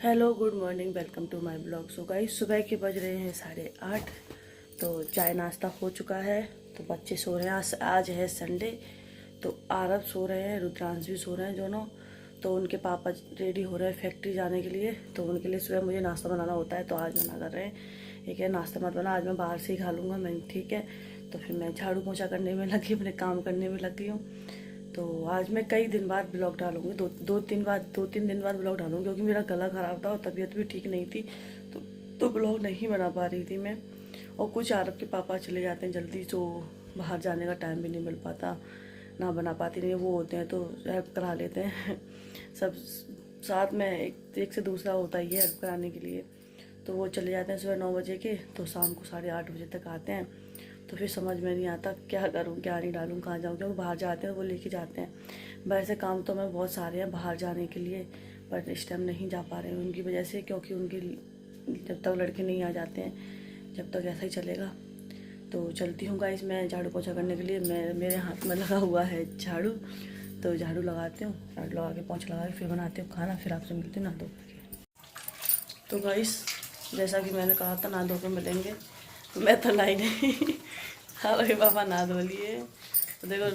Hello good morning, welcome to my blog. So guys, सुबह के बज रहे हैं 8:30। तो चाय नाश्ता हो चुका है। तो बच्चे सो रहे हैं। आज है संडे। तो आरब सो रहे हैं, रुद्रांश भी सो रहे हैं दोनों। तो उनके पापा रेडी हो रहे हैं फैक्ट्री जाने के लिए। तो उनके लिए सुबह मुझे नाश्ता बनाना होता है। तो आज मना कर रहे हैं, ये क्या नाश्ता मत बना, आज मैं बाहर से ही खा लूँगा। मैं ठीक है। तो फिर मैं झाड़ू पोछा करने में लगी, अपने काम करने में लगी हूँ। तो आज मैं कई दिन बाद ब्लॉग डालूंगी, दो तीन दिन बाद ब्लॉग डालूंगी, क्योंकि मेरा गला ख़राब था और तबीयत भी ठीक नहीं थी। तो ब्लॉग नहीं बना पा रही थी मैं। और कुछ आरब के पापा चले जाते हैं जल्दी, तो बाहर जाने का टाइम भी नहीं मिल पाता, ना बना पाती नहीं। वो होते हैं तो हेल्प करा लेते हैं सब साथ में, एक से दूसरा होता ही है हेल्प कराने के लिए। तो वो चले जाते हैं सुबह 9 बजे के, तो शाम को 8:30 बजे तक आते हैं। तो फिर समझ में नहीं आता क्या करूँ, क्या नहीं डालूँ, कहाँ जाऊँ, क्योंकि बाहर जाते हैं वो लेके जाते हैं। वैसे काम तो मैं बहुत सारे हैं बाहर जाने के लिए, पर इस टाइम नहीं जा पा रहे हैं उनकी वजह से, क्योंकि उनकी जब तक लड़के नहीं आ जाते हैं, जब तक ऐसा ही चलेगा। तो चलती हूँ गाइस, मैं झाड़ू पोछा करने के लिए। मेरे हाथ में लगा हुआ है झाड़ू, तो झाड़ू लगाती हूँ, झाड़ू लगा के पोछा लगा के फिर बनाती हूँ खाना। फिर आपसे मिलती हूँ ना धो के। तो गाइस, जैसा कि मैंने कहा था ना धो के मिलेंगे, मैं तो लाई नहीं हाँ भाई, पापा ना धो लिए। तो देखो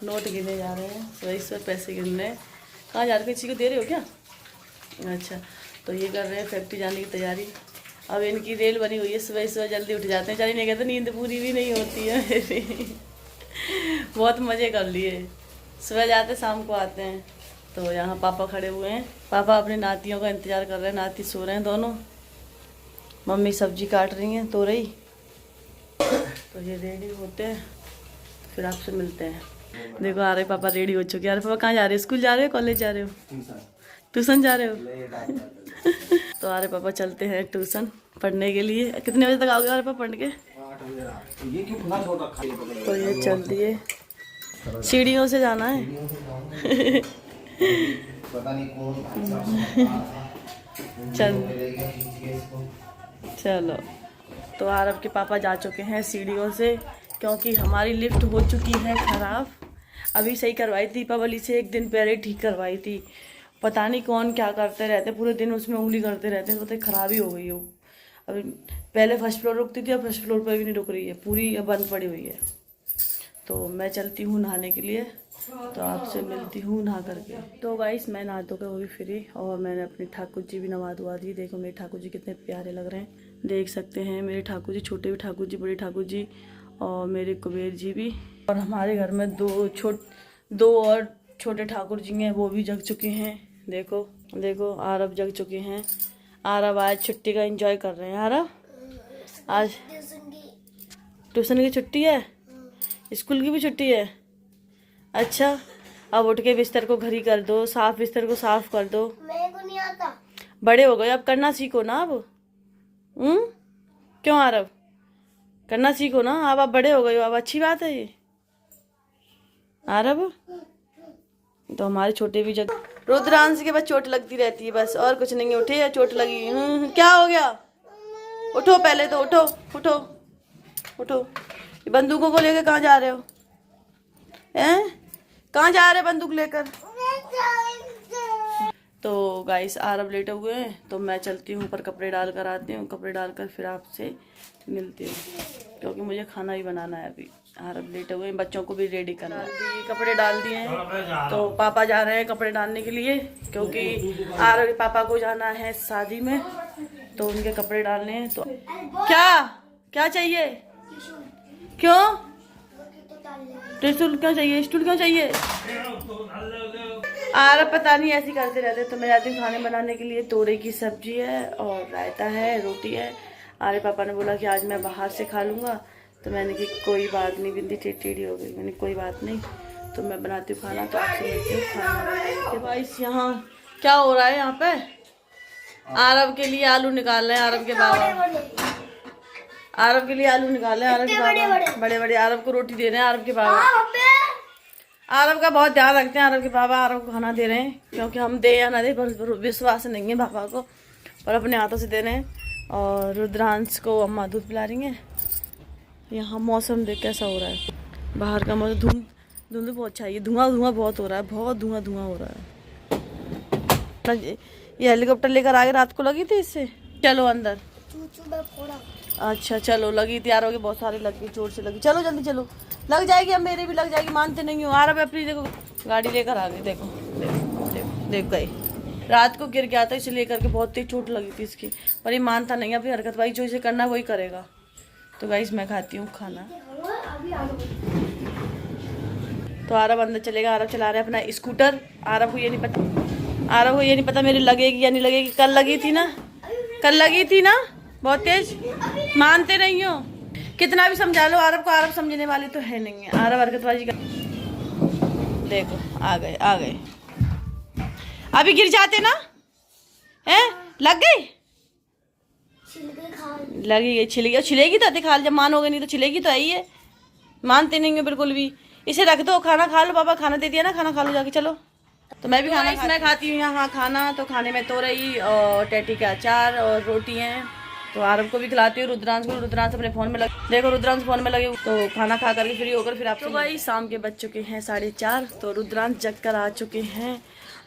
नोट गिने जा रहे हैं, तो इस पर पैसे गिन रहे हैं। कहाँ जा रहे, किसी को दे रहे हो क्या? अच्छा, तो ये कर रहे हैं फैक्ट्री जाने की तैयारी। अब इनकी रेल बनी हुई है, सुबह सुबह जल्दी उठ जाते हैं। चलिए, नहीं कहते नींद पूरी भी नहीं होती है मेरी बहुत मज़े कर लिए। सुबह जाते शाम को आते हैं। तो यहाँ पापा खड़े हुए हैं, पापा अपनी नातियों का इंतज़ार कर रहे हैं। नाती सो रहे हैं दोनों, मम्मी सब्जी काट रही हैं तो रही। तो ये रेडी होते हैं, फिर आपसे मिलते हैं। देखो आ रहे पापा, रेडी हो चुके हैं। अरे पापा कहाँ जा रहे हो? स्कूल जा रहे हो, कॉलेज जा रहे हो, ट्यूशन जा रहे हो तो आ रहे पापा, चलते हैं ट्यूशन पढ़ने के लिए। कितने बजे तक आओगे अरे पापा पढ़ के? तो ये चल दिए, सीढ़ियों से जाना है चलो। तो आरब के पापा जा चुके हैं सीढ़ियों से, क्योंकि हमारी लिफ्ट हो चुकी है ख़राब। अभी सही करवाई थी, दीपावली से एक दिन पहले ठीक करवाई थी। पता नहीं कौन क्या करते रहते, पूरे दिन उसमें उंगली करते रहते हैं, तो ख़राब ही हो गई हो। अभी पहले फर्स्ट फ्लोर रुकती थी, अब फर्स्ट फ्लोर पर भी नहीं रुक रही है, पूरी बंद पड़ी हुई है। तो मैं चलती हूँ नहाने के लिए, तो आपसे मिलती हूँ नहा करके। तो गाइस, मैं नहा धो के वो भी फ्री, और मैंने अपनी ठाकुर जी भी नवा धुआ दी। देखो मेरे ठाकुर जी कितने प्यारे लग रहे हैं, देख सकते हैं मेरे ठाकुर जी, छोटे भी ठाकुर जी, बड़े ठाकुर जी, और मेरे कुबेर जी भी। और हमारे घर में दो और छोटे ठाकुर जी हैं, वो भी जग चुके हैं। देखो देखो, आरब जग चुके हैं। आरब आज छुट्टी का एंजॉय कर रहे हैं। आरब आज ट्यूशन की छुट्टी है, स्कूल की भी छुट्टी है। अच्छा, अब उठ के बिस्तर को घरी कर दो साफ, बिस्तर को साफ कर दो। मेरे को नहीं आता, बड़े हो गए अब, करना सीखो ना अब। क्यों आरब, करना सीखो ना, अब आप बड़े हो गए हो, अब अच्छी बात है ये आरब। तो हमारे छोटे भी जग, रुद्रांश के बस चोट लगती रहती है बस, और कुछ नहीं है। उठे या चोट लगी? क्या हो गया? उठो पहले तो, उठो उठो उठो। बंदूकों को लेकर कहाँ जा रहे हो? हैं, कहाँ जा रहे बंदूक लेकर? तो गाइस, आरब लेटे हुए हैं, तो मैं चलती हूँ ऊपर, कपड़े डाल कर आती हूँ। कपड़े डालकर फिर आपसे मिलती हूँ, क्योंकि मुझे खाना ही बनाना है। अभी आरब लेटे हुए हैं, बच्चों को भी रेडी करना है। कपड़े डाल दिए हैं, तो पापा जा रहे हैं कपड़े डालने के लिए, क्योंकि आरब के पापा को जाना है शादी में, तो उनके कपड़े डालने हैं। तो क्या क्या चाहिए? क्यों स्टूल क्यों चाहिए? स्टूल क्यों चाहिए? आरब पता नहीं ऐसी करते रहते। तो मैं जाती हूँ खाने बनाने के लिए। तोरे की सब्जी है और रायता है, रोटी है। आरब पापा ने बोला कि आज मैं बाहर से खा लूँगा, तो मैंने कि कोई बात नहीं, बिंदी टेढ़ी हो गई, मैंने कोई बात नहीं, तो मैं बनाती हूँ खाना। तो आपसे मिलती हूँ खाना। भाई यहाँ क्या हो रहा है? यहाँ पे आरब के लिए आलू निकाल रहे हैं, आरब के बाबा, आरब के लिए आलू निकाले हैं, आरब के बाबा बड़े बड़े। आरब को रोटी दे रहे हैं, आरब के बाबा, आरब का बहुत ध्यान रखते हैं। आरब के बाबा आरब को खाना दे रहे हैं, क्योंकि हम दे या ना दे विश्वास नहीं है पापा को, पर अपने हाथों से दे रहे हैं। और रुद्रांश को अम्मा दूध पिला रही हैं। यहाँ मौसम देख कैसा हो रहा है, बाहर का मौसम धुंध बहुत अच्छा है, धुआं बहुत हो रहा है, बहुत धुआं हो रहा है। ये हेलीकॉप्टर लेकर आगे रात को लगी थी इससे। चलो अंदर। अच्छा चलो, लगी थी यार, बहुत सारी लग गई, जोर से लगी। चलो जल्दी चलो, लग जाएगी, अब मेरे भी लग जाएगी, मानते नहीं हो। आ रहा अपनी देखो गाड़ी लेकर आ गई, देखो देखो देखो देख गई। रात को गिर गया था इसे लेकर के, बहुत तेज चोट लगी थी इसकी, पर ये मानता नहीं अपनी हरकत। भाई जो इसे करना है वही करेगा। तो गाइस मैं खाती हूँ खाना। तो आरव अंदर चलेगा, आरव चला रहा है अपना स्कूटर। आरव को ये नहीं पता मेरी लगेगी या नहीं लगेगी। कल लगी थी ना, बहुत तेज। मानते नहीं हो, कितना भी समझा लो आरव को, आरव समझने वाले तो है नहीं है। आरव हरकतबाजी कर, देखो आ गए। अभी गिर जाते ना, हैं लग गई, लगी गई, छिलेगी तो दिखा, जब मानोगे नहीं तो छिलेगी तो आई है। मानते नहीं हो बिल्कुल भी। इसे रख दो, खाना खा लो। पापा खाना दे दिया ना, खाना खा लो जाके। चलो तो मैं भी खाना मैं खाती हूँ यहाँ खाना। तो खाने में तोरई और टैटी का अचार और रोटी हैं। तो आरव को भी खिलाती हूँ, रुद्रांश को। रुद्रांश अपने फोन में देखो रुद्रांश फोन में लगे। तो खाना खा करके फ्री होकर फिर आपसे भाई शाम के बज चुके हैं 4:30। तो रुद्रांश जग कर आ चुके हैं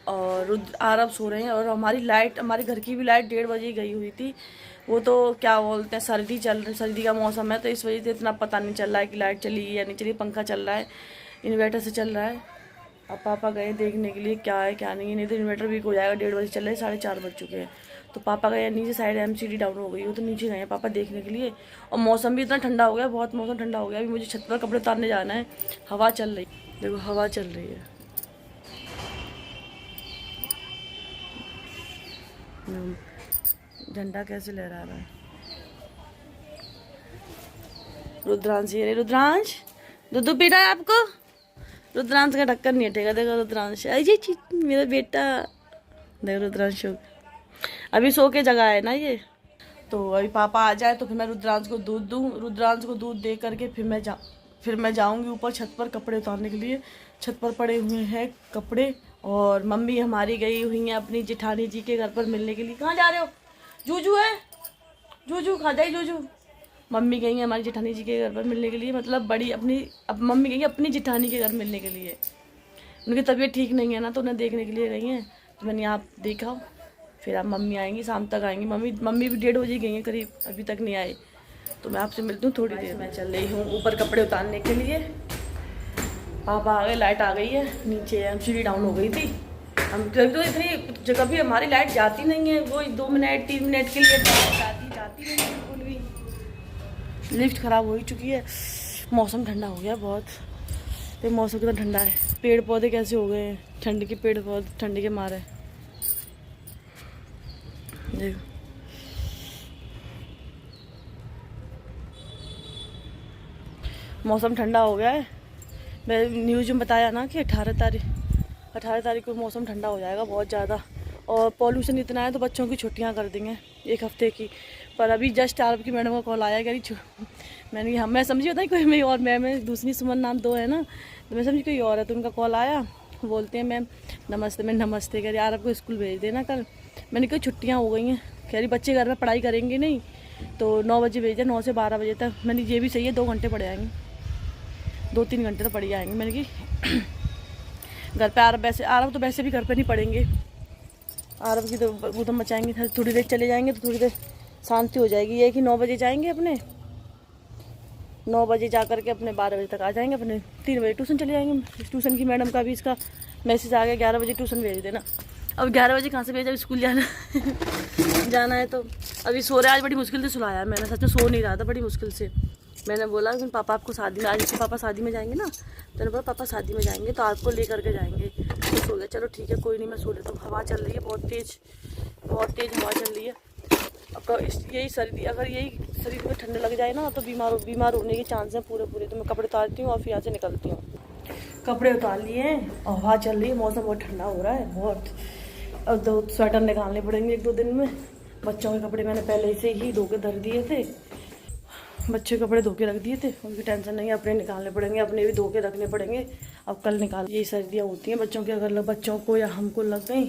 और आरव सो रहे हैं। और हमारी घर की भी लाइट 1:30 बजे गई हुई थी। वो तो क्या बोलते हैं, सर्दी का मौसम है, तो इस वजह से इतना पता नहीं चल रहा है कि लाइट चली या नहीं चली। पंखा चल रहा है, इन्वर्टर से चल रहा है। अब पापा गए देखने के लिए क्या है क्या नहीं तो इन्वर्टर वीक हो जाएगा। 1:30 बजे चल रहे, 4:30 बज चुके हैं। तो पापा गए नीचे, साइड MCD डाउन हो गई, वो तो नीचे गए हैं पापा देखने के लिए। और मौसम भी इतना ठंडा हो गया, बहुत मौसम ठंडा हो गया। अभी मुझे छत पर कपड़े उतारने जाना है। हवा चल रही, देखो हवा चल रही है। झंडा कैसे लहरा रहा है। रुद्रांश, ये रुद्रांश दूध पी रहा है आपको। रुद्रांश का ढक्कन नहीं हटेगा, देखो रुद्रांश, अजय मेरा बेटा, देखो रुद्रांश अभी सो के जगह है ना ये। तो अभी पापा आ जाए तो फिर मैं रुद्रांश को दूध दूँ। रुद्रांश को दूध दे करके फिर मैं जाऊँगी ऊपर छत पर कपड़े उतारने के लिए। छत पर पड़े हुए हैं कपड़े। और मम्मी हमारी गई हुई हैं अपनी जेठानी जी के घर पर मिलने के लिए। कहाँ जा रहे हो? जूजू है, जूजू खा जाए जूजू। मम्मी गई है हमारी जेठानी जी के घर पर मिलने के लिए, मतलब अब मम्मी गई है अपनी जेठानी के घर मिलने के लिए। उनकी तबीयत ठीक नहीं है ना, तो उन्हें देखने के लिए गई हैं। तो मैंने आप देखा, फिर अब मम्मी आएंगी, शाम तक आएंगी। मम्मी भी 1:30 बजे गई हैं करीब, अभी तक नहीं आए। तो मैं आपसे मिलती हूँ थोड़ी देर। मैं चल रही हूँ ऊपर कपड़े उतारने के लिए। पापा आ गए, लाइट आ गई है। नीचे MCD डाउन हो गई थी। हम तो इतनी जगह भी हमारी लाइट जाती नहीं है, वो 2 मिनट 3 मिनट के लिए जाती नहीं है बिल्कुल भी। लिफ्ट ख़राब हो ही चुकी है। मौसम ठंडा हो गया बहुत, तो मौसम कितना ठंडा है। पेड़ पौधे कैसे हो गए हैं, ठंड के पेड़ पौधे ठंड के मारे। देखो मौसम ठंडा हो गया है। मैं न्यूज़ में बताया ना कि 18 तारीख को मौसम ठंडा हो जाएगा बहुत ज़्यादा। और पॉल्यूशन इतना है तो बच्चों की छुट्टियां कर देंगे 1 हफ्ते की। पर अभी जस्ट आरव की मैडम का कॉल आया, कह रही मैं समझी होता है कोई मेरी और मैं दूसरी सुमन नाम 2 है ना, तो मैं समझी कोई और है। तो उनका कॉल आया, बोलते हैं मैम नमस्ते। मैं नमस्ते, कह रही आरव को स्कूल भेज देना कल। मैंने कहा छुट्टियाँ हो गई हैं, कह रही बच्चे घर में पढ़ाई करेंगे नहीं, तो 9 बजे भेजा, 9 से 12 बजे तक। मैंने ये भी सही है, 2 घंटे पढ़ आएंगे, 2-3 घंटे तो पढ़ जाएंगे। मैंने कि घर पे आरव तो वैसे भी घर पे नहीं पढ़ेंगे। आरव की तो ऊधम मचाएंगे, थोड़ी देर चले जाएंगे तो थोड़ी देर शांति हो जाएगी। ये कि 9 बजे जाएंगे, अपने 9 बजे जा करके अपने 12 बजे तक आ जाएंगे। अपने 3 बजे ट्यूशन चले जाएंगे। ट्यूशन की मैडम का भी इसका मैसेज आ गया, 11 बजे ट्यूशन भेज देना। अब 11 बजे कहाँ से भेजा, स्कूल जाना है। तो अभी सो रहा है, आज बड़ी मुश्किल से सुलाया मैंने, सच में सो नहीं रहा था बड़ी मुश्किल से। मैंने बोला कि पापा आपको शादी में, आज इसके पापा शादी में जाएंगे ना, तो मैंने बोला पापा शादी में जाएंगे तो आपको ले करके जाएंगे। तो सो गया, चलो ठीक है कोई नहीं, मैं सो लेता हूँ। हवा चल रही है बहुत तेज़ हवा चल रही है। अब यही सर्दी, अगर यही शरीर में ठंड लग जाए ना तो बीमार होने के चांस हैं पूरे। तो मैं कपड़े उतारती हूँ और फिर यहाँ से निकलती हूँ। कपड़े उतार लिए हैं और हवा चल रही है, मौसम बहुत ठंडा हो रहा है बहुत। अब 2 स्वेटर निकालने पड़ेंगे 1-2 दिन में। बच्चों के कपड़े मैंने पहले से ही धो के धर दिए थे, बच्चे कपड़े धो के रख दिए थे, उनकी टेंशन नहीं है। अपने निकालने पड़ेंगे, अपने भी धो के रखने पड़ेंगे। अब कल निकाल, यही सर्दियाँ होती हैं बच्चों की, अगर बच्चों को या हमको लग गई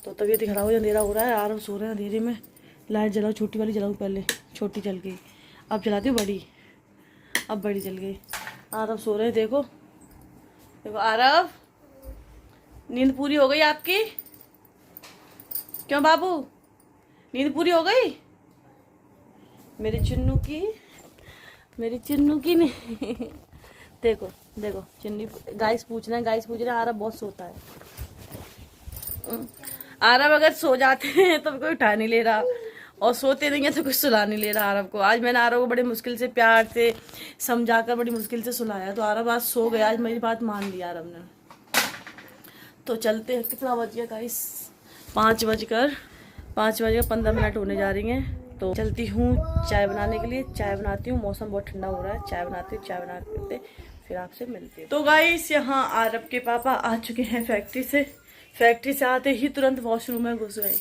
तो तबीयत खराब हो, अंधेरा हो रहा है। आराम सो रहे हैं अंधेरे में। लाइट जलाओ, छोटी वाली जलाऊँ, पहले छोटी जल गई, अब जलाती हूँ बड़ी, अब बड़ी जल गई। आरव सो रहे हैं, देखो आरव, नींद पूरी हो गई आपकी? क्यों बाबू, नींद पूरी हो गई? मेरी चिन्नू की नहीं। देखो देखो चिन्नी, गाइस पूछ रहे हैं आरब बहुत सोता है। आरब अगर सो जाते हैं तो कोई उठा नहीं ले रहा, और सोते नहीं है तो कुछ सुला नहीं ले रहा आरब को। आज मैंने आरब को बड़ी मुश्किल से प्यार से समझाकर बड़ी मुश्किल से सुलाया, तो आरब आज सो गया। आज मेरी बात मान ली आरब ने। तो चलते हैं, कितना बज गया गाइस? 5:15 होने जा रही हैं। तो चलती हूँ चाय बनाने के लिए, चाय बनाती हूँ। मौसम बहुत ठंडा हो रहा है, चाय बनाती हूँ, चाय बनाते फिर आपसे मिलती हूँ। तो गाइस यहाँ आरब के पापा आ चुके हैं फैक्ट्री से। फैक्ट्री से आते ही तुरंत वॉशरूम में घुस गए,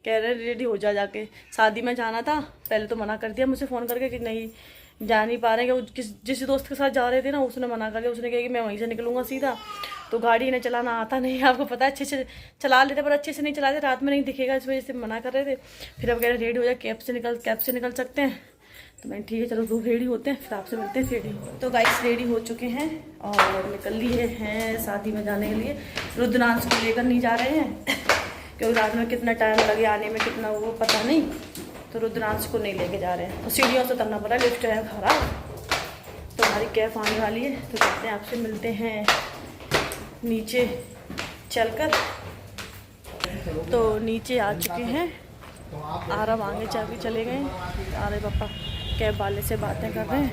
कह रहे रेडी हो जा, जाके शादी में जाना था। पहले तो मना कर दिया मुझे फ़ोन करके कि नहीं जा नहीं पा रहे हैं, कि जिस दोस्त के साथ जा रहे थे ना उसने मना कर दिया। उसने कहा कि मैं वहीं से निकलूंगा सीधा। तो गाड़ी इन्हें चलाना आता नहीं, आपको पता है, अच्छे से चला लेते पर अच्छे से नहीं चलाते, रात में नहीं दिखेगा, इस वजह से मना कर रहे थे। फिर अब कह रहे रेडी हो जाए, कैब से निकल सकते हैं। तो मैं ठीक है चलो, दो रेडी होते हैं फिर आपसे मिलते हैं। रेडी तो गाइस रेडी हो चुके हैं और निकल लिए हैं शादी में जाने के लिए। रुद्रांश को लेकर नहीं जा रहे हैं क्योंकि रात में कितना टाइम लगे आने में, कितना वो पता नहीं, तो रुद्रांश को नहीं लेके जा रहे हैं। तो सीढ़ियों से उतरना पड़ा, लिफ्ट है खराब, तो हमारी कैब आने वाली है। तो कहते हैं आपसे मिलते हैं नीचे चलकर। तो नीचे आ चुके हैं, आराम आगे चाबी चले गए। अरे पापा कैब वाले से बातें कर रहे हैं,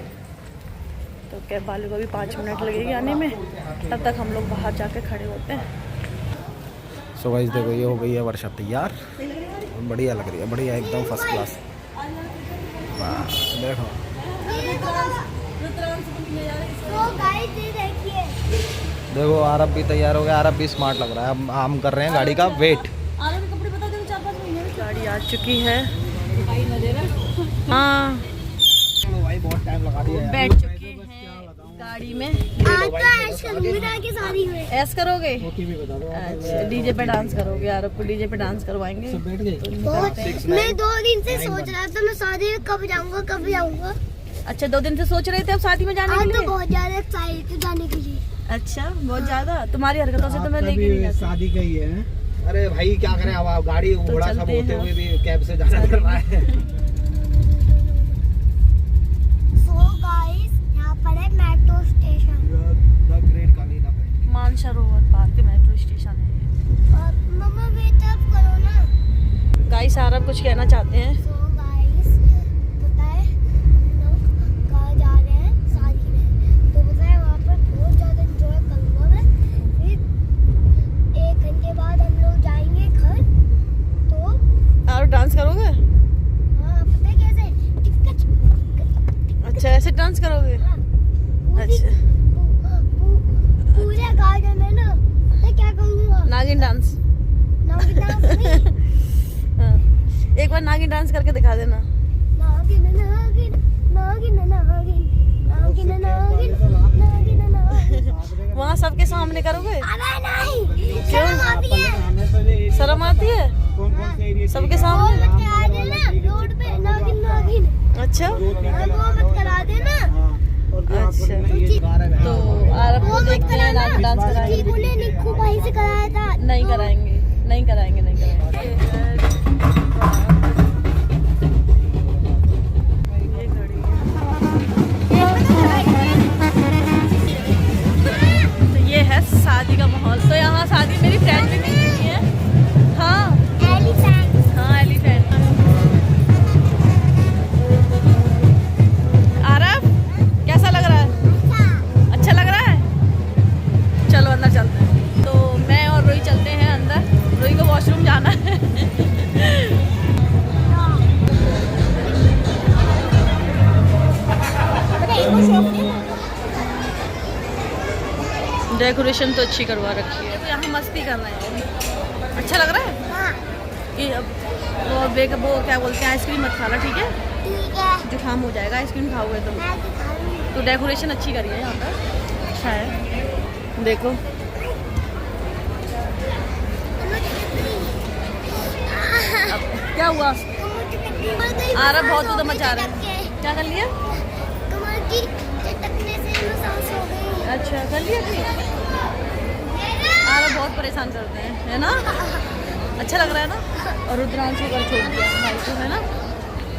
तो कैब वाले को भी 5 मिनट लगेगी आने में, तब तक हम लोग बाहर जाके खड़े होते हैं। सो गाइस देखो ये हो गई है वर्षा तैयार, बढ़िया लग रही है, बढ़िया एकदम फर्स्ट क्लास। देखो देखो आरब भी तैयार हो गया, आरब भी स्मार्ट लग रहा है। अब हम कर रहे हैं गाड़ी का वेट। गाड़ी आ चुकी है, हाँ बहुत टाइम लगा दिया। बैठ चुके हैं गाड़ी में। ऐस करोगे? अच्छा डीजे पे डांस करोगे? यार आपको डीजे पे डांस करवाएंगे। मैं 2 दिन से सोच रहा था मैं शादी में कब जाऊंगा। अच्छा 2 दिन से सोच रहे थे अब शादी में जाने के लिए? तो बहुत ज्यादा एक्साइटेड जाने के लिए। अच्छा बहुत ज्यादा, तुम्हारी हरकतों से तो मैं लेके नहीं जाती। शादी का ही है। अरे भाई क्या करें, अब गाड़ी घोड़ा सब होते हुए भी कैब से जाना पड़ रहा है। यहाँ पर है metro station, Mansarovar park metro station है। मम्मा वेट करो ना। गाइस आरब कुछ कहना चाहते हैं। पता है हम लोग कहाँ जा रहे हैं शादी में, तो पता है वहाँ पर बहुत ज्यादा एंजॉय करूँगा मैं। फिर 1 घंटे बाद हम लोग जाएंगे घर। तो और डांस करोगे? हाँ पता है कैसे, अच्छा ऐसे डांस करोगे? अच्छा पूरे गार्डन में ना मैं क्या करूँगा, नागिन डांस। नागिन डांस नहीं। हाँ। एक बार नागिन डांस करके दिखा देना। नागिन नागिन नागिन नागिन नागिन नागिन नागिन नागिन। वहाँ सबके सामने करोगे? अबे नहीं, शर्म आती है। शर्म आती है सबके सामने? मत करा देना रोड पे नागिन नागिन। अच्छा वो मत करा देना। अच्छा तो आरब को देखते हैं नागिन डांस कराएंगे। उन्हें निक्कू भाई से कराया था। नहीं कराएंगे। तो ये है शादी का माहौल। तो यहाँ शादी मेरी फ्रेंड भी मिल रही है। हाँ एलिफेंट। आरब कैसा लग रहा है? अच्छा लग रहा है? चलो अंदर चलते हैं। तो मैं और रोई चलते हैं अंदर, रोई को वॉशरूम जाना है। डेकोरेशन तो अच्छी करवा रखी है। तो यहाँ मस्ती कर रहे हैं, अच्छा लग रहा है। कि अब वो क्या बोलते हैं, आइसक्रीम मत खाना ठीक है, जुकाम हो जाएगा आइसक्रीम खाओगे तो डेकोरेशन अच्छी करी है यहाँ पर, अच्छा है। देखो अब क्या हुआ, आरब बहुत उधर मचा रहे हैं। क्या कर लिया? कमर की चटकने से मसाज हो गई। अच्छा कर लिया थी। आरब बहुत परेशान करते हैं है ना। अच्छा लग रहा है ना। और रुद्रांश को घर छोड़ दिया भाई को, है ना।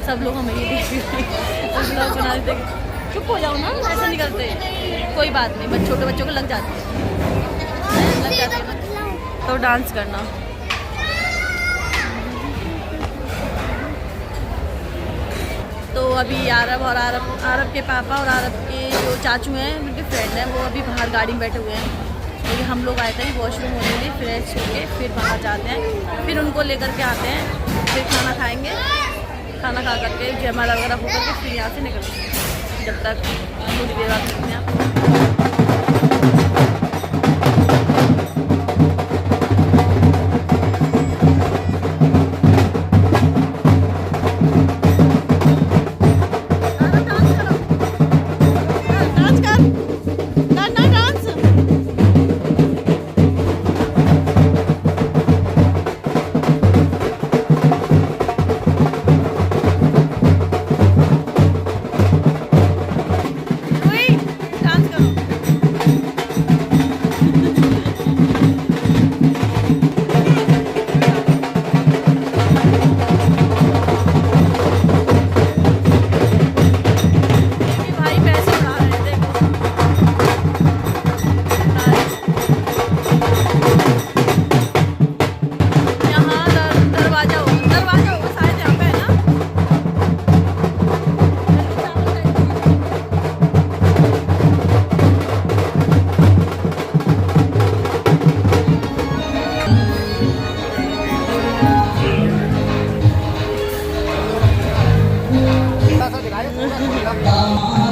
सब लोग हमें ये देख ब्लॉग बना देते। चुप हो जाओ ना, ऐसा नहीं करते। कोई बात नहीं, बस छोटे बच्चों को लग जाती है तो डांस करना। तो अभी आरब और आरब के पापा और आरब के जो चाचू हैं, उनके फ्रेंड हैं, वो अभी बाहर गाड़ी में बैठे हुए हैं। क्योंकि हम लोग आए थे वॉशरूम होने के लिए, फ्रेश होके फिर बाहर जाते हैं, फिर उनको लेकर के आते हैं, फिर खाना खाएंगे। खाना खा करके जयमाला वगैरह होकर के फिर यहाँ से निकलते हैं। जब तक थोड़ी देर बाद मिलते हैं।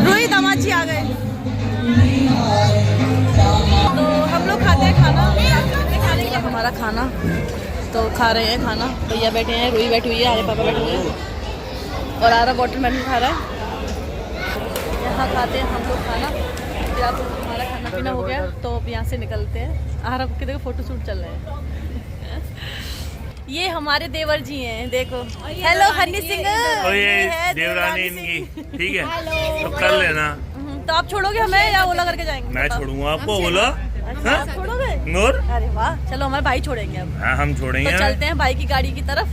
रोहित अमाची आ गए। तो हम लोग खाते हैं खाना, खाने के लिए हमारा खाना। तो खा रहे हैं खाना, भैया बैठे हैं, रोही बैठी हुई है, आरे पापा बैठे हुए हैं और आरा वाटरमेलन खा रहा है। यहाँ खाते हैं हम लोग खाना। फिर आप हमारा खाना पीना हो गया तो अब यहाँ से निकलते हैं। आरब के देखो फोटो शूट चल रहे हैं। ये हमारे देवर जी हैं, देखो। हेलो हनी सिंह, ये देवरानी इनकी, ठीक है। तो कर लेना। तो आप छोड़ोगे हमें या ओला करके जाएंगे? मैं छोड़ूंगा आपको, बोलो। अच्छा, आप छोड़ोगे? नूर, अरे वाह, चलो हमारे भाई छोड़ेंगे अब। हाँ हम छोड़ेंगे। तो चलते हैं भाई की गाड़ी की तरफ।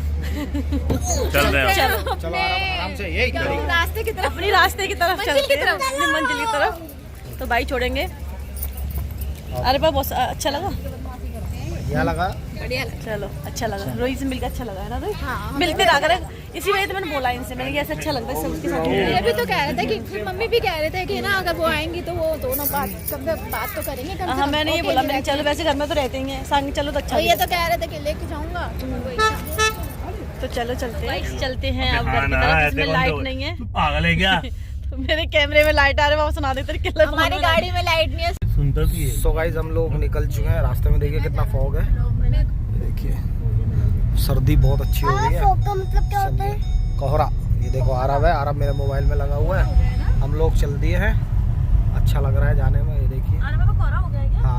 चल रहे हैं। चलो चलो आराम से, यही रास्ते की तरफ, अपनी रास्ते की तरफ चलते हैं, अपनी मंजिल की तरफ। तो भाई छोड़ेंगे। अरे बाबा बहुत अच्छा लगा, क्या लगा? चलो अच्छा लगा। रोहित से मिलकर अच्छा लगा, है ना रोहित? मिलते रहा करें, इसी वजह से मैंने बोला इनसे, मैंने ऐसा अच्छा लगता है सबके साथ। ये भी तो कह रहे थे कि फिर मम्मी भी कह रहे थे कि ना अगर वो आएंगी तो वो दोनों बात तो करेंगे कम से हाँ कम। मैंने ये बोला, मैंने चलो वैसे घर में तो रहते ही हैं, संग चलो तो अच्छा। और ये तो कह रहे थे कि लेके जाऊंगा तो चलो चलते हैं, चलते हैं अब घर की तरफ। इसमें लाइट नहीं है, पागल है क्या? तो मेरे कैमरे में लाइट आ रहे, वापस सुना देते। हमारी गाड़ी में लाइट नहीं है। सुनता भी है। सो गाइस हम लोग निकल चुके हैं। रास्ते में देखिए कितना फॉग है, देखिए सर्दी बहुत अच्छी हो गई है। फॉग का मतलब क्या होता है? कोहरा। ये देखो आरब है, आरब मेरे मोबाइल में लगा हुआ है। हम लोग चल दिए हैं, अच्छा लग रहा है जाने में। ये देखिए हाँ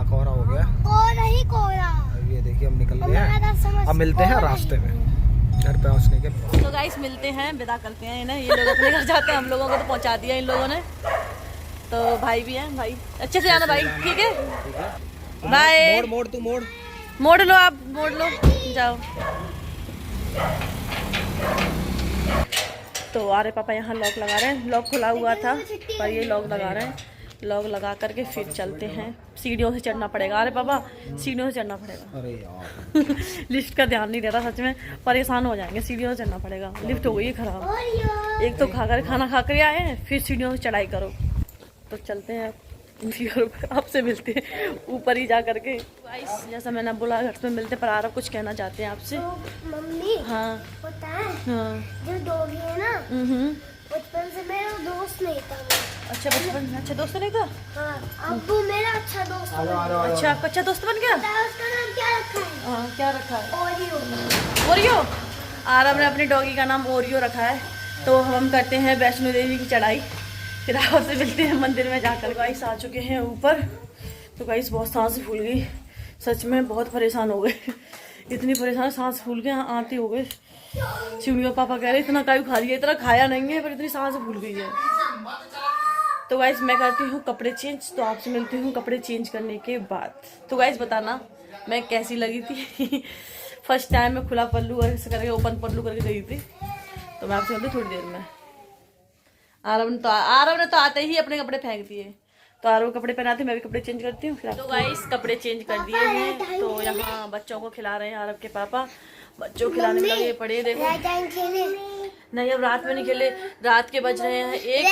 कोहरा हो गया। कोहरा ही कोहरा। ये देखिए हम निकल गए हैं, अब मिलते हैं रास्ते में घर पे पहुँचने के। तो गाइस मिलते हैं, विदा करते हैं इन्हें। ये लोग अपने घर जाते हैं, हम लोगों को तो पहुंचा दिया इन लोगों ने। तो भाई भी हैं, भाई अच्छे से जाना भाई, ठीक है? बाय। मोड़ तू मोड़। मोड़ लो, आप मोड़ लो, जाओ। तो आरे पापा यहाँ लॉक लगा रहे हैं, लॉक खुला हुआ था पर ये लॉक लगा रहे हैं। लॉक लगा करके फिर चलते हैं। सीढ़ियों से चढ़ना पड़ेगा, अरे पापा सीढ़ियों से चढ़ना पड़ेगा। अरे यार लिफ्ट का ध्यान नहीं रहता, सच में परेशान हो जाएंगे। सीढ़ियों से चढ़ना पड़ेगा, लिफ्ट हो गई है खराब। एक तो खाना खा कर आए हैं, फिर सीढ़ियों से चढ़ाई करो। तो चलते हैं आपसे मिलते हैं ऊपर ही जा करके। जैसा मैंने बोला घर पे मिलते, पर आरब कुछ कहना चाहते हैं आपसे। तो मम्मी हाँ पता है, हाँ। जो डॉगी है ना, बचपन से मेरा दोस्त नहीं था वो। अच्छा बचपन में अच्छा दोस्त नहीं था? हाँ, अब वो मेरा अच्छा दोस्त बन गया। अच्छा आपका अच्छा दोस्त बन गया? पता है उसका नाम क्या रखा है? हाँ क्या रखा है? ओरियो। ओरियो। आरब ने अपने डॉगी का नाम ओरियो रखा है। तो हम करते हैं वैष्णो देवी की चढ़ाई, फिर आपसे मिलते हैं मंदिर में जाकर। गाइस आ चुके हैं ऊपर। तो गाइस बहुत सांस फूल गई, सच में बहुत परेशान हो गए। इतनी परेशान, सांस फूल के आती हो गए। शिवनी पापा कह रहे इतना कायू खा लिया, इतना खाया नहीं है पर इतनी सांस फूल गई है। तो गाइस मैं करती हूँ कपड़े चेंज, तो आपसे मिलती हूँ कपड़े चेंज करने के बाद। तो गाइस बताना मैं कैसी लगी थी। फर्स्ट टाइम मैं खुला पल्लू ऐसे करके ओपन पल्लू करके गई थी। तो मैं आपसे मिलती थोड़ी देर में। आरव ने तो आते ही अपने कपड़े फेंक दिए। तो आरव कपड़े पहनाते, मैं भी कपड़े चेंज करती हूँ। तो गाइस कपड़े चेंज कर दिए हैं। तो यहाँ बच्चों को खिला रहे हैं आरव के पापा। बच्चों को खिलाने में लगे पड़े हैं, देखो। नहीं अब रात में नहीं खेले, रात के बज रहे हैं 1।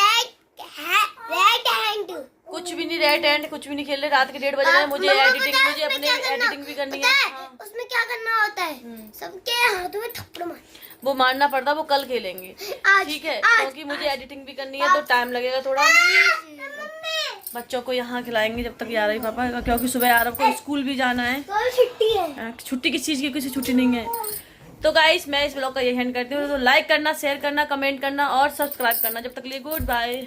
कुछ भी नहीं, रेड एंड कुछ भी नहीं खेल रहे। रात के 1:30 बज रहे हैं। मुझे अपने एडिटिंग भी करनी है। उसमें क्या करना होता है? सबके हाथों में थप्पड़ मार। वो मारना पड़ता, वो कल खेलेंगे, ठीक है? क्योंकि मुझे एडिटिंग भी करनी है तो टाइम लगेगा थोड़ा। बच्चों को यहाँ खिलाएंगे जब तक ये आ रही पापा, क्योंकि सुबह आरव को स्कूल भी जाना है। छुट्टी है। छुट्टी किस चीज की? किसी छुट्टी नहीं है। तो गाइस मैं इस ब्लॉग का ये एंड करती हूँ। तो लाइक करना, शेयर करना, कमेंट करना और सब्सक्राइब करना। जब तक लिए गुड बाय।